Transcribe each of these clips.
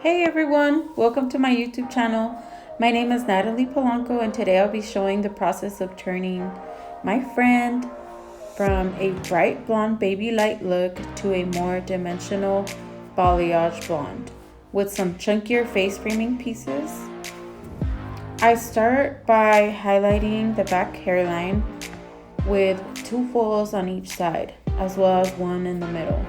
Hey everyone, welcome to my YouTube channel. My name is Natalie Polanco and today I'll be showing the process of turning my friend from a bright blonde baby light look to a more dimensional balayage blonde with some chunkier face framing pieces. I start by highlighting the back hairline with 2 foils on each side as well as 1 in the middle.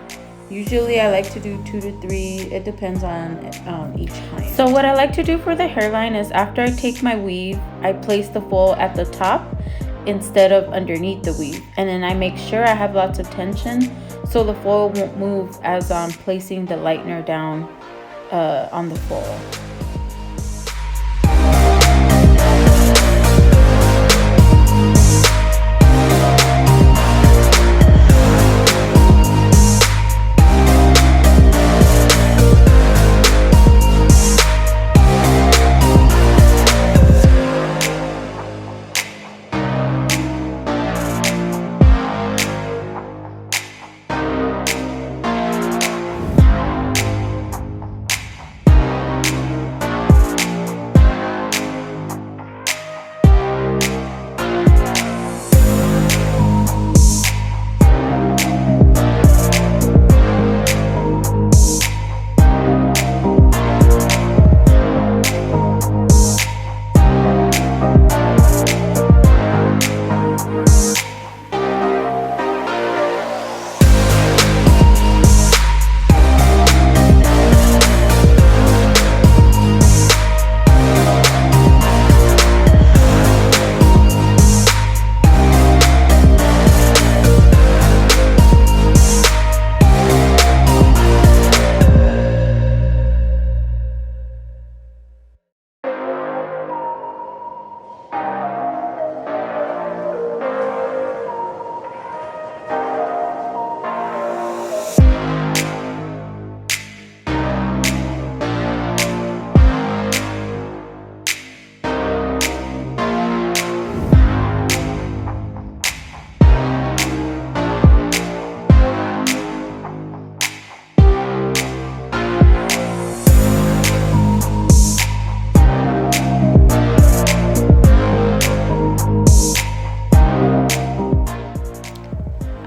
Usually I like to do 2 to 3, it depends on each client. So what I like to do for the hairline is after I take my weave, I place the foil at the top instead of underneath the weave. And then I make sure I have lots of tension so the foil won't move as I'm placing the lightener down on the foil.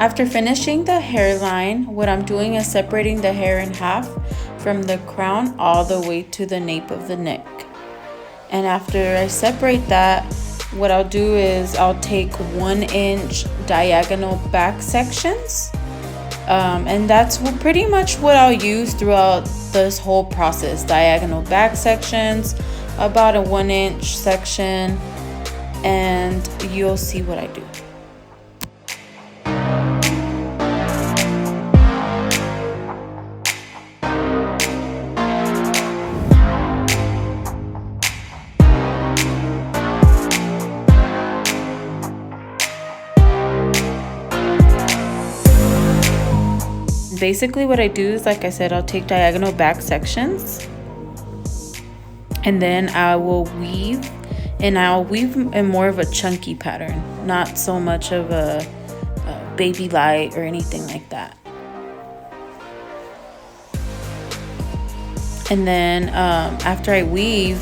After finishing the hairline, what I'm doing is separating the hair in half from the crown all the way to the nape of the neck. And after I separate that, what I'll do is I'll take 1-inch diagonal back sections. And that's pretty much what I'll use throughout this whole process. Diagonal back sections, about a 1-inch section, and you'll see what I do. Basically what I do is, like I said, I'll take diagonal back sections and then I will weave, and I'll weave in more of a chunky pattern, not so much of a baby light or anything like that. And then after I weave,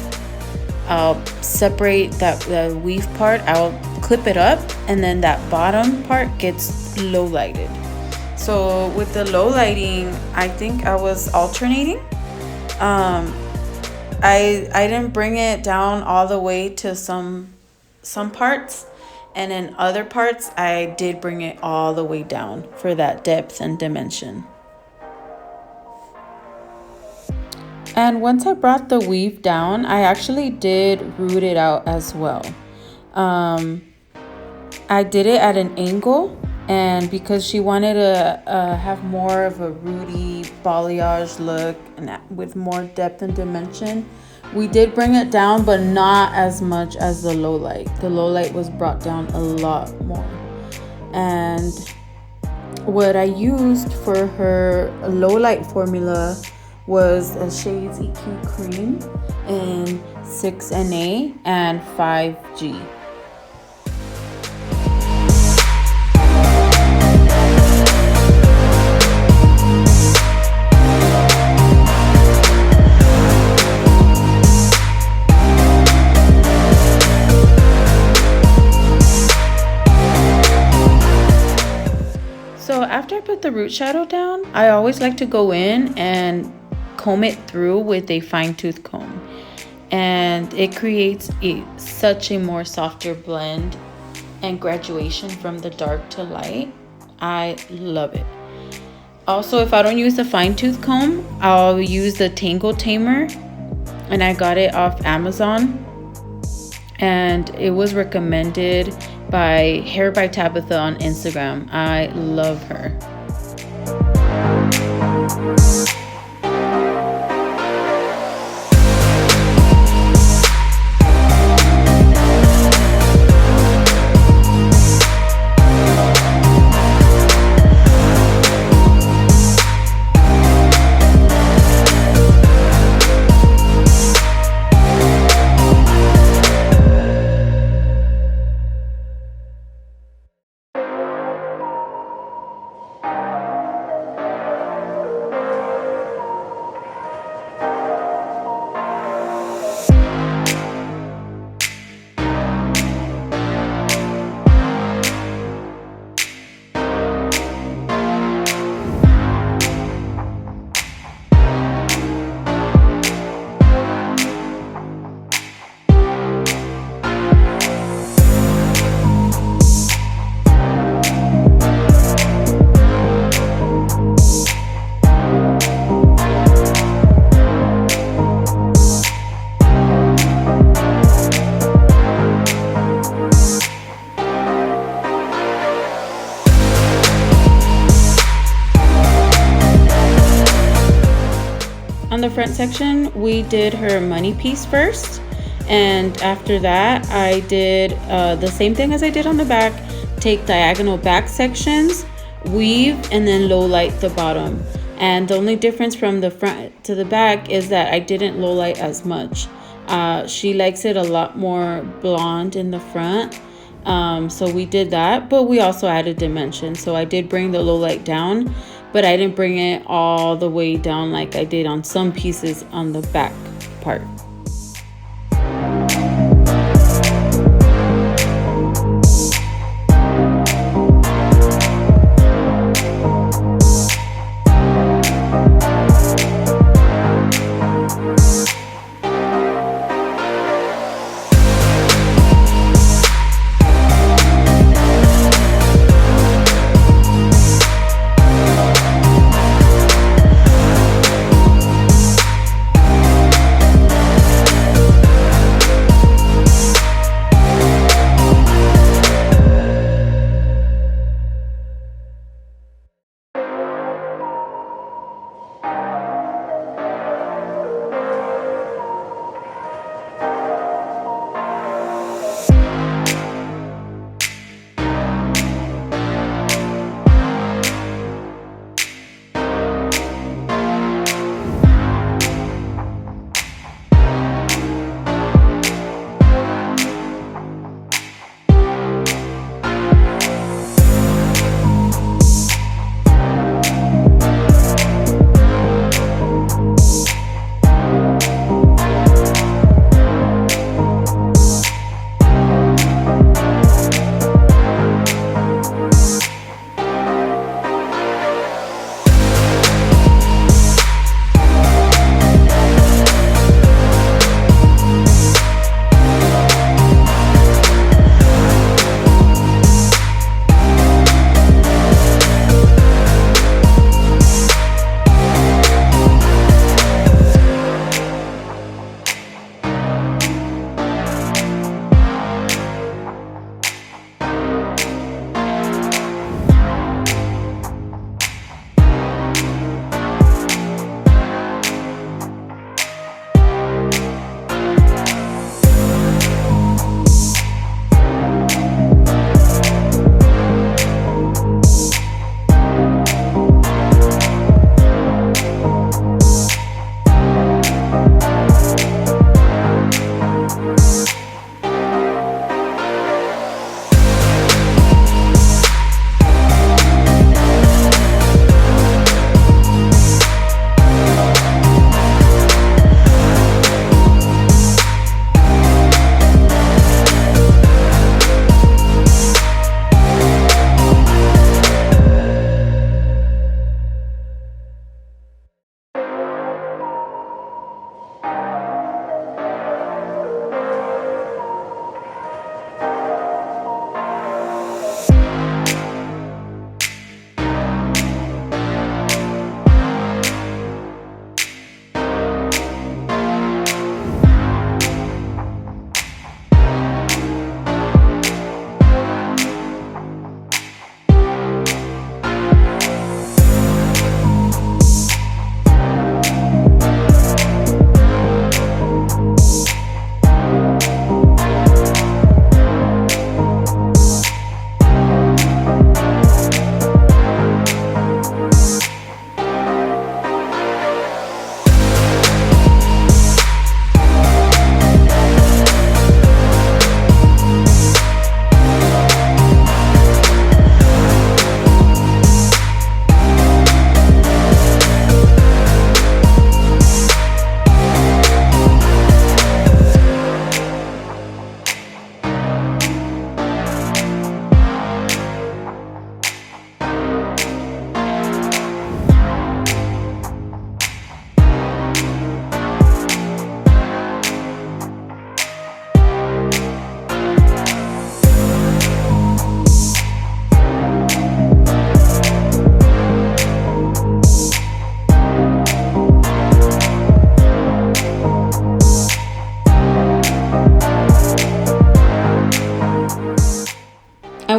I'll separate the weave part, I'll clip it up, and then that bottom part gets low lighted. So with the low lighting, I think I was alternating. I didn't bring it down all the way to some parts, and in other parts I did bring it all the way down for that depth and dimension. And once I brought the weave down, I actually did root it out as well. I did it at an angle. And because she wanted to have more of a rooty balayage look and with more depth and dimension, we did bring it down, but not as much as the low light. The low light was brought down a lot more. And what I used for her low light formula was a Shades EQ cream in 6NA and 5G. the root shadow down, I always like to go in and comb it through with a fine tooth comb, and it creates such a more softer blend and graduation from the dark to light. I love it. Also, if I don't use the fine tooth comb, I'll use the Tangle Tamer, and I got it off Amazon, and it was recommended by Hair by Tabitha on Instagram. I love her. On the front section, we did her money piece first, and after that I did the same thing as I did on the back. Take diagonal back sections, weave, and then low light the bottom. And the only difference from the front to the back is that I didn't low light as much. She likes it a lot more blonde in the front, so we did that, but we also added dimension. So I did bring the low light down, but I didn't bring it all the way down like I did on some pieces on the back part.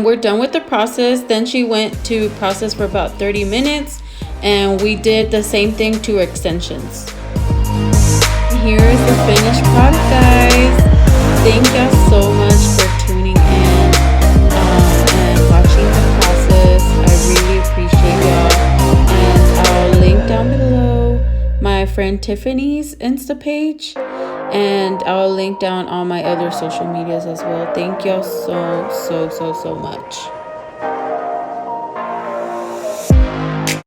we're done with the process. Then she went to process for about 30 minutes, and we did the same thing to extensions. Here is the finished product, guys. Thank y'all so much for tuning in and watching the process. I really appreciate y'all. And I'll link down below my friend Tiffany's Insta page, and I'll link down all my other social medias as well. Thank y'all so much.